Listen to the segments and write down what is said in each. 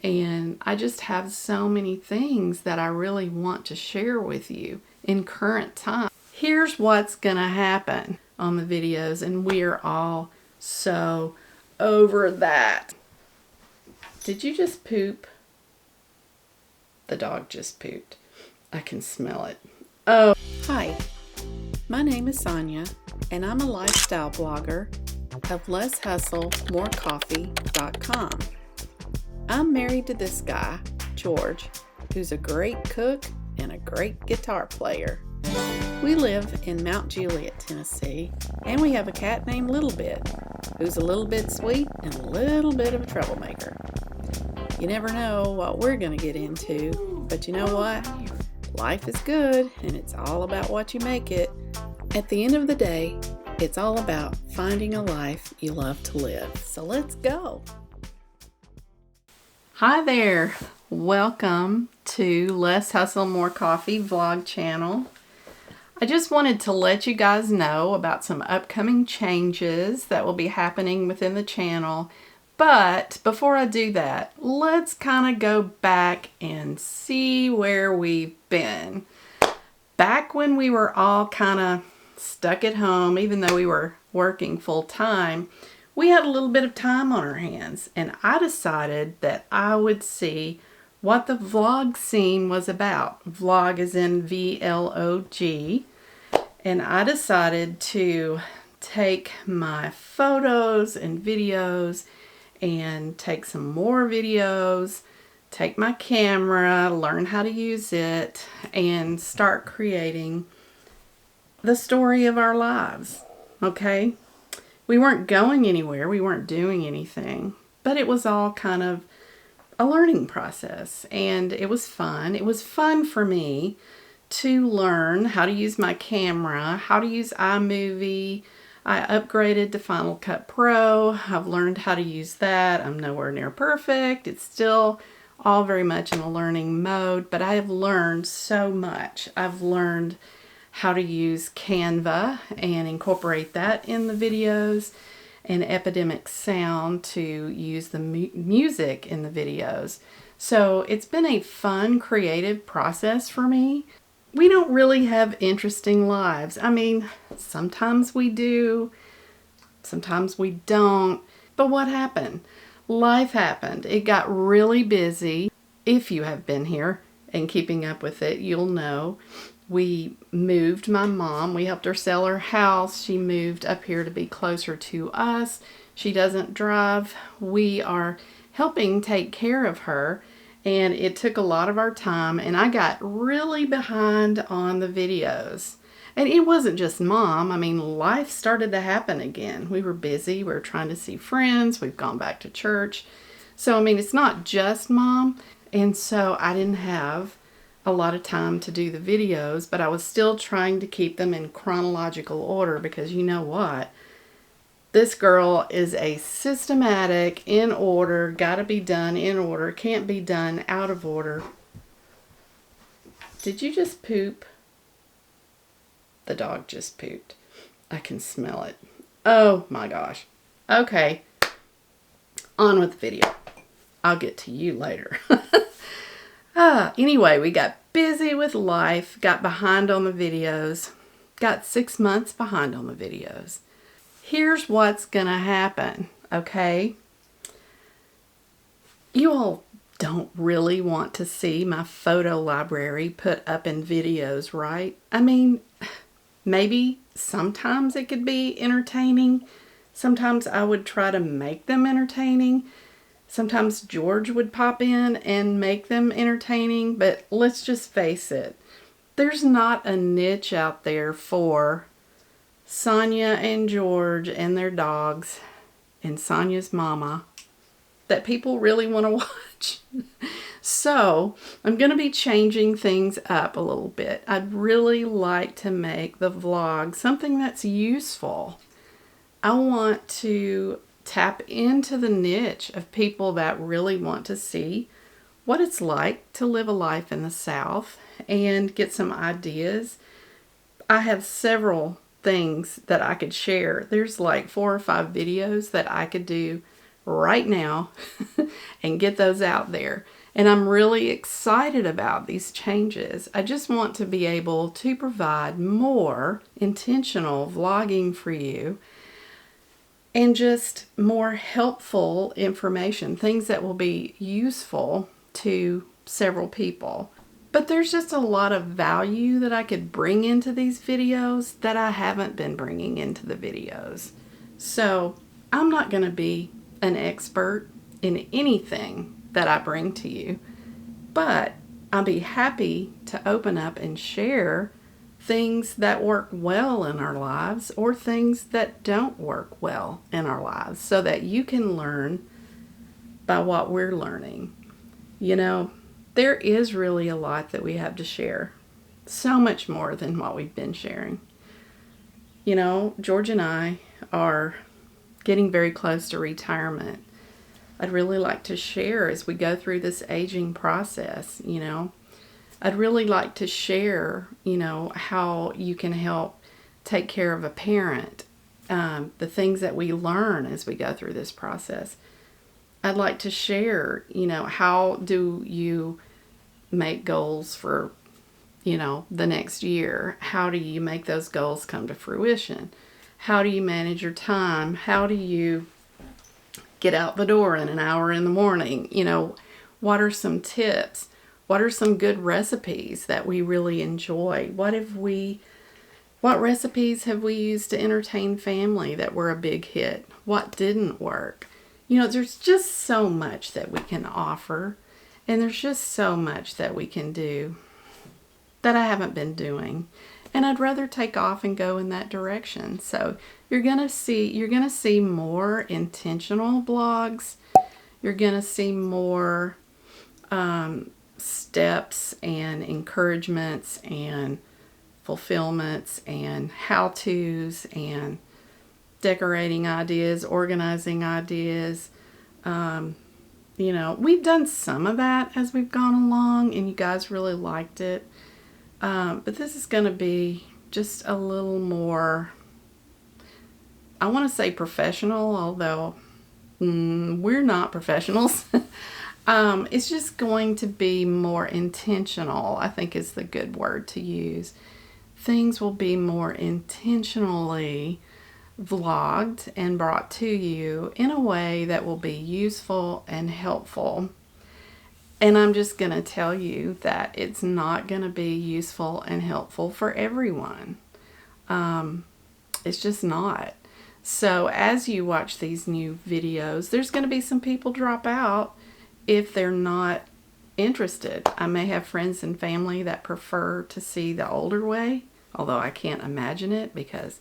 And I just have so many things that I really want to share with you in current time. Here's what's gonna happen on the videos, and we are all so over that. Did you just poop? The dog just pooped. I can smell it. Oh. Hi, my name is Sonia, and I'm a lifestyle blogger of LessHustleMoreCoffee.com. I'm married to this guy, George, who's a great cook and a great guitar player. We live in Mount Juliet, Tennessee, and we have a cat named Little Bit, who's a little bit sweet and a little bit of a troublemaker. You never know what we're going to get into, but you know what? Life is good, and it's all about what you make it. At the end of the day, it's all about finding a life you love to live. So let's go. Hi there. Welcome to Less Hustle, More Coffee vlog channel. I just wanted to let you guys know about some upcoming changes that will be happening within the channel. But before I do that, let's kind of go back and see where we've been. Back when we were all kind of stuck at home, even though we were working full time, we had a little bit of time on our hands, and I decided that I would see what the vlog scene was about. Vlog is in V-L-O-G. And I decided to take my photos and videos and take some more videos, take my camera, learn how to use it, and start creating the story of our lives, okay? We weren't going anywhere, we weren't doing anything, but it was all kind of a learning process, and it was fun. It was fun for me to learn how to use my camera, how to use iMovie. I upgraded to Final Cut Pro. I've learned how to use that. I'm nowhere near perfect. It's still all very much in a learning mode, but I have learned so much. I've learned how to use Canva and incorporate that in the videos, and Epidemic Sound to use the music in the videos. So it's been a fun, creative process for me. We don't really have interesting lives. I mean, sometimes we do, sometimes we don't. But what happened? Life happened. It got really busy. If you have been here and keeping up with it, you'll know. We moved my mom. We helped her sell her house. She moved up here to be closer to us. She doesn't drive. We are helping take care of her, and it took a lot of our time, and I got really behind on the videos. And it wasn't just mom. I mean, life started to happen again. We were busy. We were trying to see friends. We've gone back to church. So, I mean, it's not just mom. And so I didn't have a lot of time to do the videos, but I was still trying to keep them in chronological order, because you know what? This girl is a systematic, in order, gotta be done in order, can't be done out of order. Did you just poop? The dog just pooped. I can smell it. Oh my gosh. Okay, on with the video. I'll get to you later. Anyway, we got busy with life, got behind on the videos, got 6 months behind on the videos. Here's what's gonna happen, okay? You all don't really want to see my photo library put up in videos, right? I mean, maybe sometimes it could be entertaining. Sometimes I would try to make them entertaining. Sometimes George would pop in and make them entertaining, but let's just face it. There's not a niche out there for Sonia and George and their dogs and Sonia's mama that people really want to watch. So I'm going to be changing things up a little bit. I'd really like to make the vlog something that's useful. I want to tap into the niche of people that really want to see what it's like to live a life in the South and get some ideas. I have several things that I could share. There's like 4 or 5 videos that I could do right now and get those out there. And I'm really excited about these changes. I just want to be able to provide more intentional vlogging for you and just more helpful information, things that will be useful to several people. But there's just a lot of value that I could bring into these videos that I haven't been bringing into the videos. So I'm not going to be an expert in anything that I bring to you, but I'll be happy to open up and share things that work well in our lives or things that don't work well in our lives so that you can learn by what we're learning. You know, there is really a lot that we have to share, so much more than what we've been sharing. You know, George and I are getting very close to retirement. I'd really like to share as we go through this aging process, you know. I'd really like to share, you know, how you can help take care of a parent, the things that we learn as we go through this process. I'd like to share, you know, how do you make goals for, you know, the next year? How do you make those goals come to fruition? How do you manage your time? How do you get out the door in an hour in the morning? You know, what are some tips? What are some good recipes that we really enjoy? What recipes have we used to entertain family that were a big hit? What didn't work? You know, there's just so much that we can offer, and there's just so much that we can do that I haven't been doing. And I'd rather take off and go in that direction. So you're gonna see more intentional blogs. You're gonna see more steps and encouragements and fulfillments and how-tos and decorating ideas, organizing ideas. You know, we've done some of that as we've gone along, and you guys really liked it. But this is going to be just a little more, I want to say professional, although we're not professionals. It's just going to be more intentional, I think is the good word to use. Things will be more intentionally vlogged and brought to you in a way that will be useful and helpful. And I'm just going to tell you that it's not going to be useful and helpful for everyone. It's just not. So as you watch these new videos, there's going to be some people drop out if they're not interested. I may have friends and family that prefer to see the older way, although I can't imagine it, because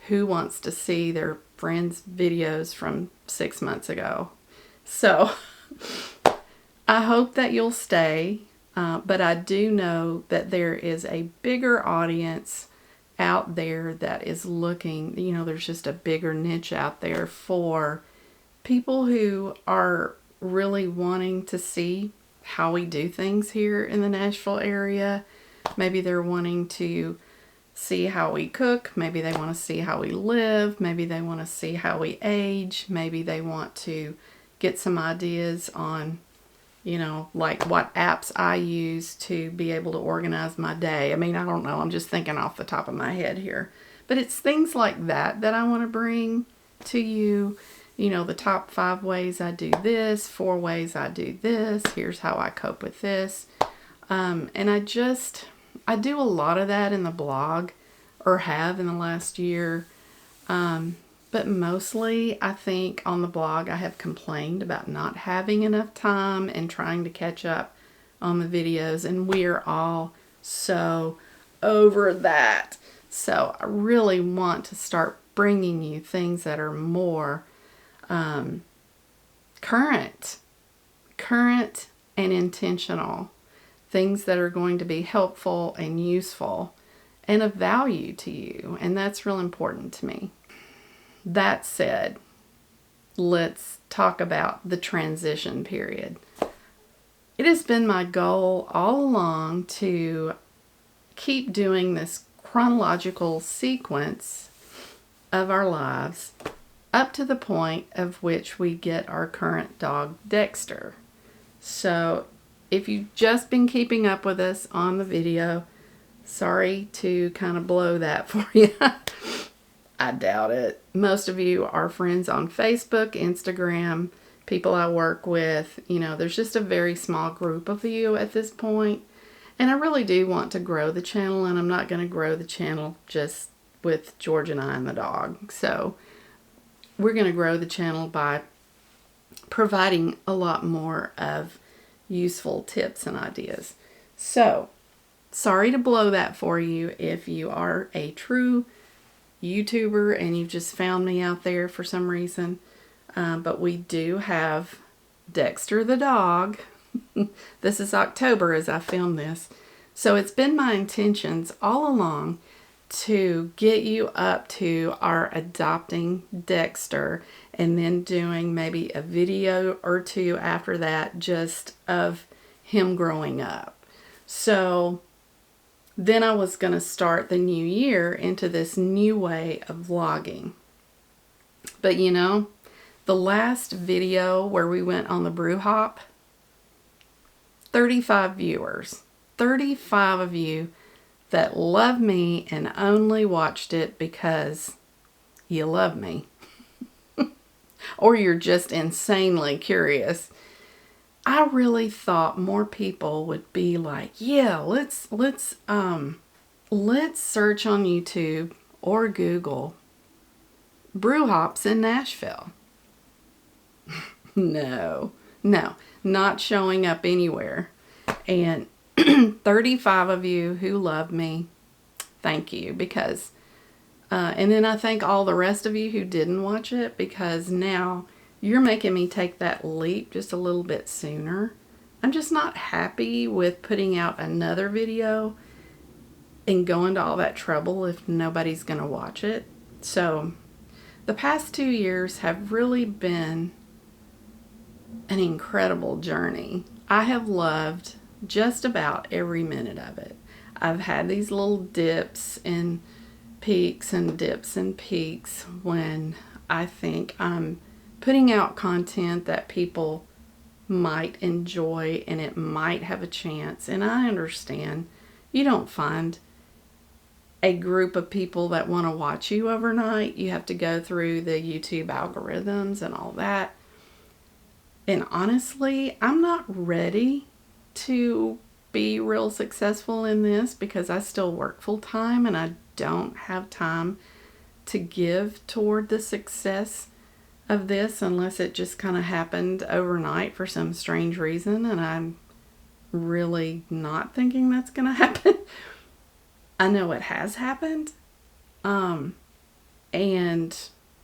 who wants to see their friends' videos from 6 months ago? So I hope that you'll stay, but I do know that there is a bigger audience out there that is looking, you know, there's just a bigger niche out there for people who are really wanting to see how we do things here in the Nashville area. Maybe they're wanting to see how we cook. Maybe they want to see how we live. Maybe they want to see how we age. Maybe they want to get some ideas on, you know, like what apps I use to be able to organize my day. I mean, I don't know. I'm just thinking off the top of my head here. But it's things like that that I want to bring to you. You know, the top 5 ways I do this, 4 ways I do this. Here's how I cope with this. And I do a lot of that in the blog, or have in the last year. But mostly, I think on the blog, I have complained about not having enough time and trying to catch up on the videos. And we are all so over that. So I really want to start bringing you things that are more current and intentional. Things that are going to be helpful and useful and of value to you. And that's real important to me. That said, let's talk about the transition period. It has been my goal all along to keep doing this chronological sequence of our lives up to the point of which we get our current dog, Dexter. So if you've just been keeping up with us on the video, sorry to kind of blow that for you. I doubt it. Most of you are friends on Facebook, Instagram, people I work with. You know, there's just a very small group of you at this point. And I really do want to grow the channel, and I'm not going to grow the channel just with George and I and the dog. So we're going to grow the channel by providing a lot more of useful tips and ideas. So sorry to blow that for you if you are a true YouTuber and you've just found me out there for some reason. But we do have Dexter the dog. This is October as I film this. So it's been my intentions all along to get you up to our adopting Dexter, and then doing maybe a video or two after that just of him growing up. So then I was going to start the new year into this new way of vlogging. But you know, the last video where we went on the brew hop, 35 viewers. 35 of you that love me and only watched it because you love me. Or you're just insanely curious. I really thought more people would be like, yeah, let's search on YouTube or Google brew hops in Nashville. No, not showing up anywhere. And 35 of you who love me, thank you. Because and then I thank all the rest of you who didn't watch it, because now you're making me take that leap just a little bit sooner. I'm just not happy with putting out another video and going to all that trouble if nobody's going to watch it. So the past 2 years have really been an incredible journey. I have loved just about every minute of it. I've had these little dips and peaks and dips and peaks when I think I'm putting out content that people might enjoy and it might have a chance. And I understand you don't find a group of people that want to watch you overnight. You have to go through the YouTube algorithms and all that. And honestly, I'm not ready to be real successful in this because I still work full time and I don't have time to give toward the success of this unless it just kind of happened overnight for some strange reason, and I'm really not thinking that's going to happen. I know it has happened. And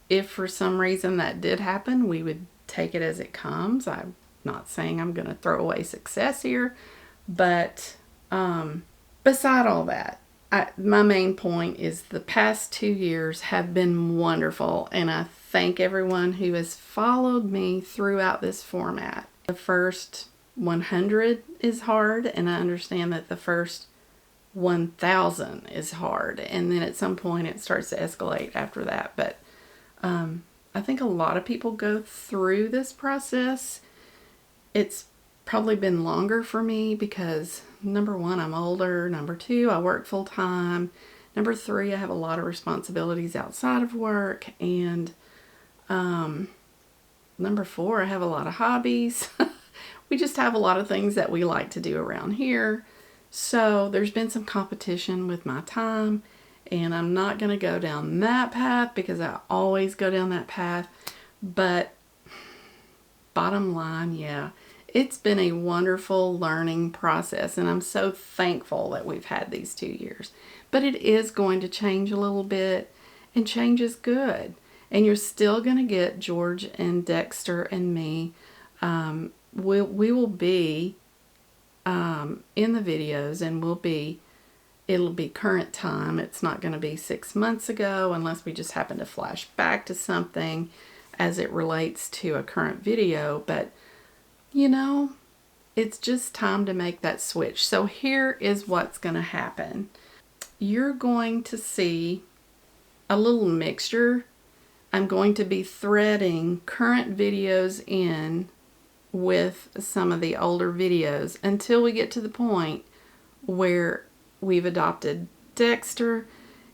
if for some reason that did happen, we would take it as it comes. I'm not saying I'm going to throw away success here, but beside all that, my main point is the past 2 years have been wonderful, and I thank everyone who has followed me throughout this format. The first 100 is hard, and I understand that the first 1,000 is hard, and then at some point it starts to escalate after that. But I think a lot of people go through this process. It's probably been longer for me because number one, I'm older. Number two, I work full time. Number three, I have a lot of responsibilities outside of work. And number four, I have a lot of hobbies. We just have a lot of things that we like to do around here. So there's been some competition with my time, and I'm not going to go down that path because I always go down that path. But bottom line, yeah, it's been a wonderful learning process, and I'm so thankful that we've had these 2 years. But it is going to change a little bit, and change is good. And you're still going to get George and Dexter and me. We will be in the videos, and it'll be current time. It's not going to be 6 months ago unless we just happen to flash back to something as it relates to a current video. But you know, it's just time to make that switch. So here is what's going to happen. You're going to see a little mixture I'm going to be threading current videos in with some of the older videos until we get to the point where we've adopted Dexter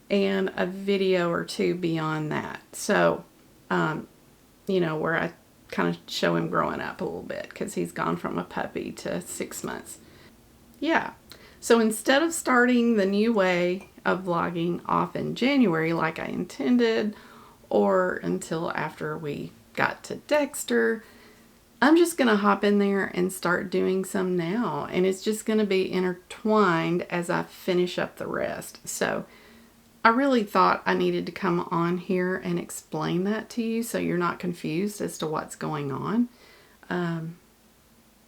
and a video or two beyond that. So, you know, where I kind of show him growing up a little bit because he's gone from a puppy to 6 months. Yeah. So instead of starting the new way of vlogging off in January like I intended, or until after we got to Dexter, I'm just going to hop in there and start doing some now. And it's just going to be intertwined as I finish up the rest. So I really thought I needed to come on here and explain that to you so you're not confused as to what's going on.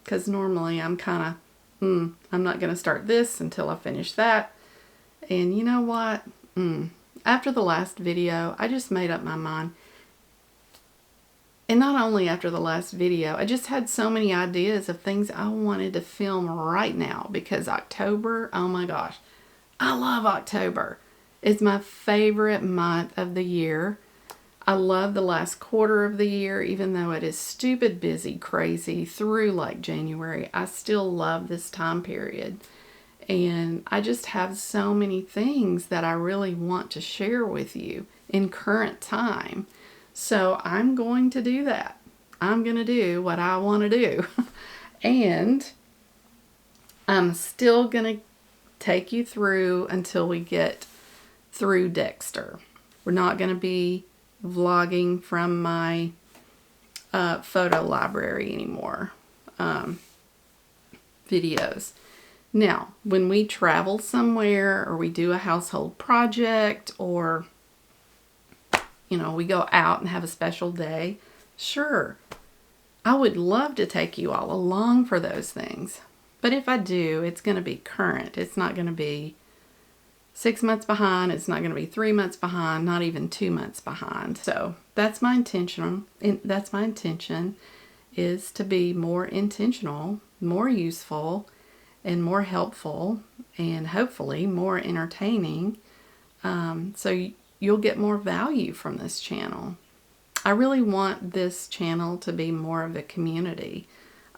Because normally I'm kind of, I'm not going to start this until I finish that. And you know what? After the last video, I just made up my mind. And not only after the last video, I just had so many ideas of things I wanted to film right now because October, oh my gosh, I love October. It's my favorite month of the year. I love the last quarter of the year, even though it is stupid busy, crazy through like January. I still love this time period. And I just have so many things that I really want to share with you in current time. So I'm going to do that. I'm going to do what I want to do. And I'm still going to take you through until we get through Dexter. We're not going to be vlogging from my photo library anymore. Videos. Now, when we travel somewhere or we do a household project or, you know, we go out and have a special day, sure, I would love to take you all along for those things. But if I do, it's going to be current. It's not going to be 6 months behind. It's not going to be 3 months behind, not even 2 months behind. So that's my intention. That's my intention, is to be more intentional, more useful, and more helpful, and hopefully more entertaining, so you'll get more value from this channel. I really want this channel to be more of a community.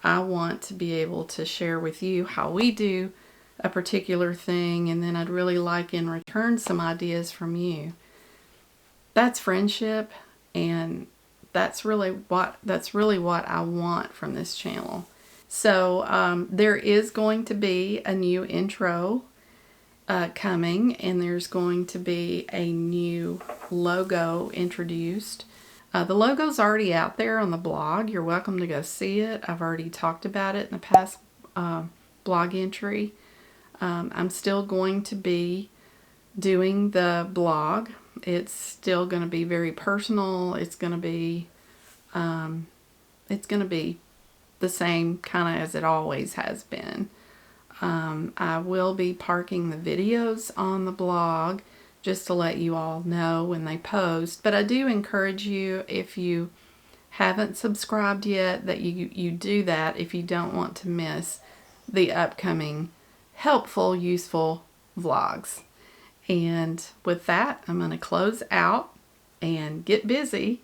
I want to be able to share with you how we do a particular thing, and then I'd really like in return some ideas from you. That's friendship, and that's really what I want from this channel. So there is going to be a new intro coming, and there's going to be a new logo introduced. The logo's already out there on the blog. You're welcome to go see it. I've already talked about it in the past blog entry. I'm still going to be doing the blog. It's still going to be very personal. It's going to be the same kind of as it always has been. I will be parking the videos on the blog just to let you all know when they post. But I do encourage you, if you haven't subscribed yet, that you do that if you don't want to miss the upcoming helpful, useful vlogs. And with that, I'm going to close out and get busy.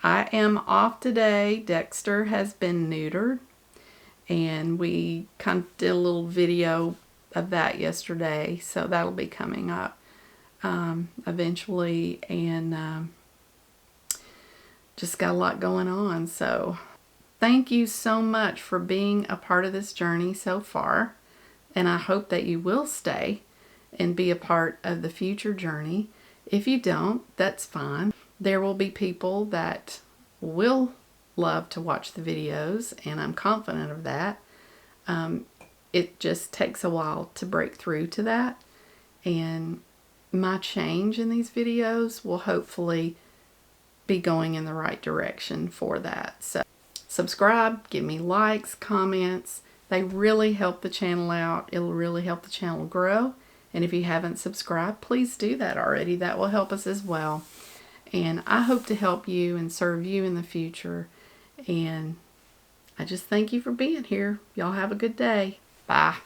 I am off today. Dexter has been neutered, and we kind of did a little video of that yesterday, so that'll be coming up eventually, and just got a lot going on. So thank you so much for being a part of this journey so far, and I hope that you will stay and be a part of the future journey. If you don't, that's fine. There will be people that will love to watch the videos, and I'm confident of that. It just takes a while to break through to that, and my change in these videos will hopefully be going in the right direction for that. So subscribe, give me likes, comments. They really help the channel out. It'll really help the channel grow. And if you haven't subscribed, please do that already. That will help us as well. And I hope to help you and serve you in the future. And I just thank you for being here. Y'all have a good day. Bye.